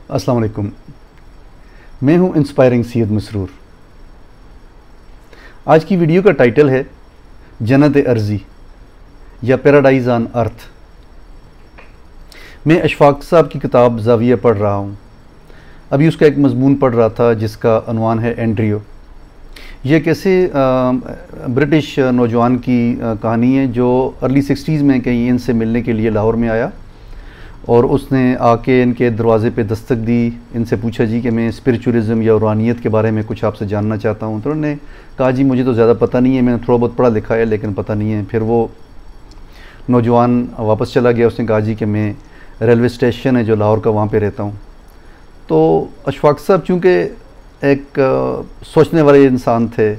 अस्सलाम वालेकुम। मैं हूं इंस्पायरिंग सैयद मसरूर। आज की वीडियो का टाइटल है जन्नत अर्जी या पैराडाइज ऑन अर्थ। मैं अशफाक साहब की किताब ज़ाविया पढ़ रहा हूं। अभी उसका एक मजमून पढ़ रहा था जिसका अनवान है एंड्रियो। ये कैसे ब्रिटिश नौजवान की कहानी है जो अर्ली 60s में कहीं इनसे मिलने के लिए लाहौर में आया और उसने आके इनके दरवाज़े पे दस्तक दी। इनसे पूछा जी कि मैं स्पिरिचुअलिज़म या रूहानियत के बारे में कुछ आपसे जानना चाहता हूँ। तो उन्होंने कहा जी मुझे तो ज़्यादा पता नहीं है, मैंने थोड़ा बहुत पढ़ा लिखा है लेकिन पता नहीं है। फिर वो नौजवान वापस चला गया। उसने कहा जी कि मैं रेलवे स्टेशन है जो लाहौर का, वहाँ पे रहता हूँ। तो अशफाक साहब चूँकि एक सोचने वाले इंसान थे,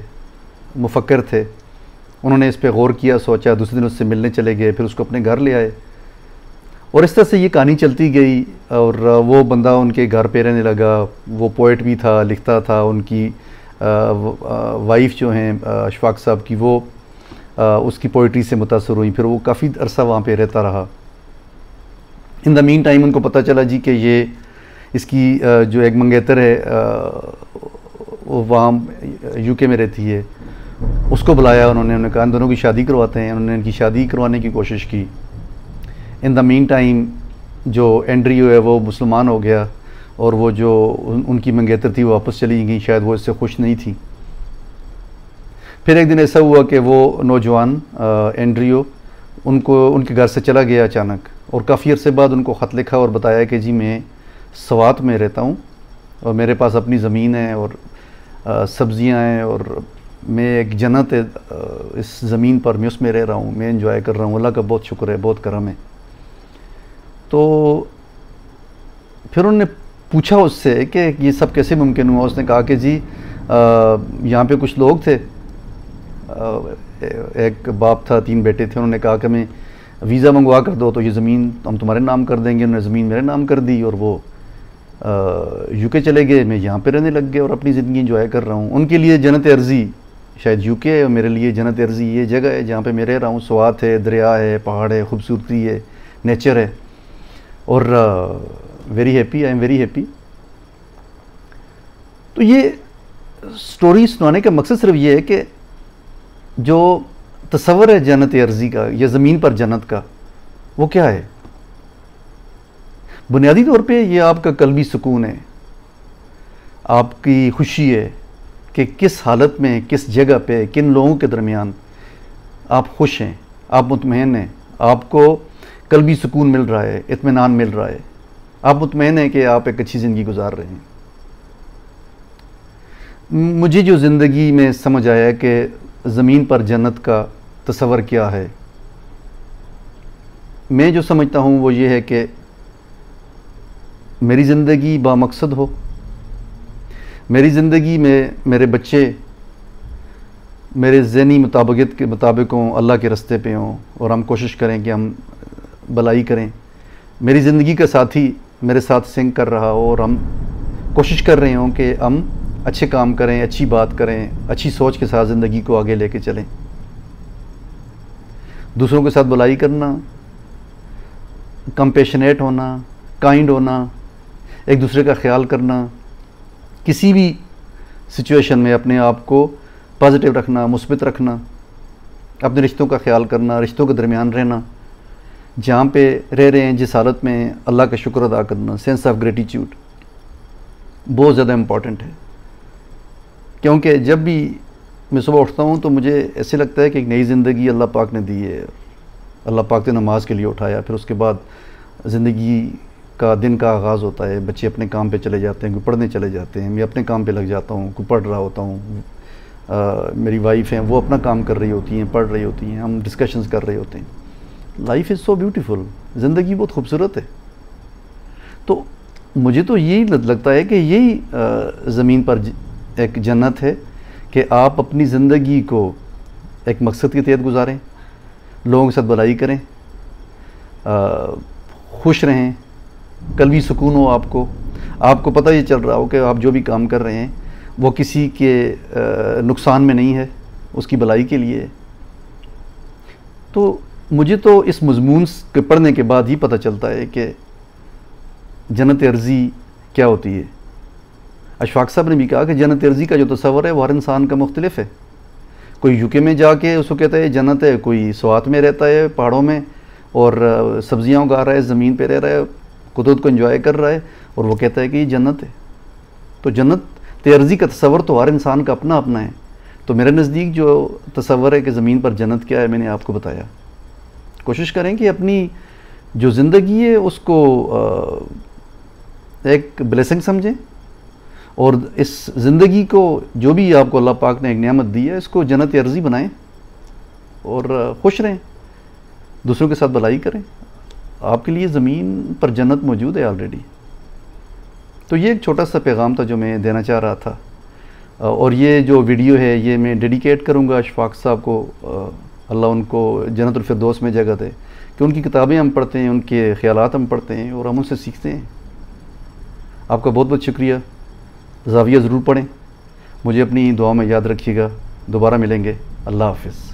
मुफक्कर थे, उन्होंने इस पर गौर किया, सोचा, दूसरे दिन उससे मिलने चले गए, फिर उसको अपने घर ले आए और इस तरह से ये कहानी चलती गई। और वो बंदा उनके घर पे रहने लगा। वो पोइट भी था, लिखता था। उनकी वाइफ जो हैं अशफाक साहब की, वो उसकी पोइट्री से मुतासर हुई। फिर वो काफ़ी अरसा वहाँ पे रहता रहा। इन द मीन टाइम उनको पता चला जी कि ये इसकी जो एक मंगेतर है वो वहाँ यूके में रहती है, उसको बुलाया उन्होंने कहा इन दोनों की शादी करवाते हैं। उन्होंने इनकी शादी करवाने की कोशिश की। इन द मीन टाइम जो एंड्रियो है वो मुसलमान हो गया और वो जो उनकी मंगेतर थी वो वापस चली गई। शायद वो इससे खुश नहीं थी। फिर एक दिन ऐसा हुआ कि वो नौजवान एंड्रियो उनके घर से चला गया अचानक और काफ़ी अरसे बाद उनको ख़त लिखा और बताया कि जी मैं सवात में रहता हूँ और मेरे पास अपनी ज़मीन है और सब्ज़ियाँ हैं और मैं एक जन्नत है इस ज़मीन पर, मैं उसमें रह रहा हूँ, मैं इंजॉय कर रहा हूँ, अल्लाह का बहुत शुक्र है, बहुत करम है। तो फिर उन्होंने पूछा उससे कि ये सब कैसे मुमकिन हुआ। उसने कहा कि जी यहाँ पे कुछ लोग थे, एक बाप था, 3 बेटे थे। उन्होंने कहा कि मैं वीज़ा मंगवा कर दो तो ये ज़मीन हम तुम्हारे नाम कर देंगे। उन्होंने ज़मीन मेरे नाम कर दी और वो यूके चले गए। मैं यहाँ पे रहने लग गया और अपनी ज़िंदगी इंजॉय कर रहा हूँ। उनके लिए जन्नत अर्जी शायद यूके है और मेरे लिए जन्नत अर्जी ये जगह है जहाँ पे मैं रह रहा हूँ। स्वात है, दरिया है, पहाड़ है, खूबसूरती है, नेचर है और very happy, I am very happy. तो ये स्टोरी सुनाने का मकसद सिर्फ ये है कि जो तस्वर है जन्नत अर्जी का या ज़मीन पर जन्नत का, वो क्या है। बुनियादी तौर पे ये आपका कल्बी सुकून है, आपकी खुशी है कि किस हालत में, किस जगह पे, किन लोगों के दरमियान आप खुश हैं, आप मुतमईन हैं, आपको कल्बी सुकून मिल रहा है, इत्मीनान मिल रहा है, आप मुतमईन हैं कि आप एक अच्छी ज़िंदगी गुजार रहे हैं। मुझे जो ज़िंदगी में समझ आया कि ज़मीन पर जन्नत का तस्वर क्या है, मैं जो समझता हूँ वो ये है कि मेरी ज़िंदगी बामकसद हो, मेरी ज़िंदगी में मेरे बच्चे मेरे ज़हनी मुताबिकत के मुताबिक हों, अल्लाह के रास्ते पे हों और हम कोशिश करें कि हम भलाई करें। मेरी ज़िंदगी का साथी मेरे साथ सिंक कर रहा हो और हम कोशिश कर रहे हों कि हम अच्छे काम करें, अच्छी बात करें, अच्छी सोच के साथ ज़िंदगी को आगे लेके चलें। दूसरों के साथ भलाई करना, कंपैशनेट होना, काइंड होना, एक दूसरे का ख्याल करना, किसी भी सिचुएशन में अपने आप को पॉजिटिव रखना, मुस्बित रखना, अपने रिश्तों का ख्याल करना, रिश्तों के दरमियान रहना, जहाँ पे रह रहे हैं जिस हालत में अल्लाह का शुक्र अदा करना, सेंस ऑफ ग्रेटिट्यूड बहुत ज़्यादा इम्पॉर्टेंट है। क्योंकि जब भी मैं सुबह उठता हूँ तो मुझे ऐसे लगता है कि एक नई ज़िंदगी अल्लाह पाक ने दी है। अल्लाह पाक ने नमाज के लिए उठाया, फिर उसके बाद ज़िंदगी का दिन का आगाज़ होता है। बच्चे अपने काम पे चले जाते हैं, कोई पढ़ने चले जाते हैं, मैं अपने काम पे लग जाता हूँ, कोई पढ़ रहा होता हूँ, मेरी वाइफ हैं वो अपना काम कर रही होती हैं, पढ़ रही होती हैं, हम डिस्कशंस कर रहे होते हैं। लाइफ इज़ सो ब्यूटीफुल, ज़िंदगी बहुत खूबसूरत है। तो मुझे तो यही लगता है कि यही ज़मीन पर एक जन्नत है कि आप अपनी ज़िंदगी को एक मकसद के तहत गुजारें, लोगों के साथ भलाई करें, खुश रहें, कल्बी सुकून हो आपको पता ये चल रहा हो कि आप जो भी काम कर रहे हैं वो किसी के नुकसान में नहीं है, उसकी भलाई के लिए है। तो मुझे तो इस मज़मून के पढ़ने के बाद ही पता चलता है कि जन्नत अर्ज़ी क्या होती है। अशफाक साहब ने भी कहा कि जन्नत अर्ज़ी का जो तस्वर है वो हर इंसान का मुख्तलिफ है। कोई यूके में जाके उसको कहता है जन्नत है, कोई स्वात में रहता है पहाड़ों में और सब्जियां उगा रहा है, ज़मीन पे रह रहा है, कुदरत को एंजॉय कर रहा है और वो कहता है कि ये जन्नत है। तो जन्नत अर्ज़ी का तस्वर तो हर इंसान का अपना अपना है। तो मेरे नज़दीक जो तस्वर है कि ज़मीन पर जन्नत क्या है, मैंने आपको बताया। कोशिश करें कि अपनी जो ज़िंदगी है उसको एक ब्लेसिंग समझें और इस ज़िंदगी को जो भी आपको अल्लाह पाक ने एक नेमत दी है इसको जन्नत अर्ज़ी बनाएं और खुश रहें, दूसरों के साथ भलाई करें। आपके लिए ज़मीन पर जन्नत मौजूद है ऑलरेडी। तो ये एक छोटा सा पैगाम था जो मैं देना चाह रहा था और ये जो वीडियो है ये मैं डेडिकेट करूँगा अशफाक साहब को। अल्लाह उनको जन्नतुल फिरदौस में जगह दे कि उनकी किताबें हम पढ़ते हैं, उनके ख़यालात हम पढ़ते हैं और हम उनसे सीखते हैं। आपका बहुत बहुत शुक्रिया। ज़ाविया ज़रूर पढ़ें, मुझे अपनी दुआ में याद रखिएगा। दोबारा मिलेंगे। अल्लाह हाफ़िज़।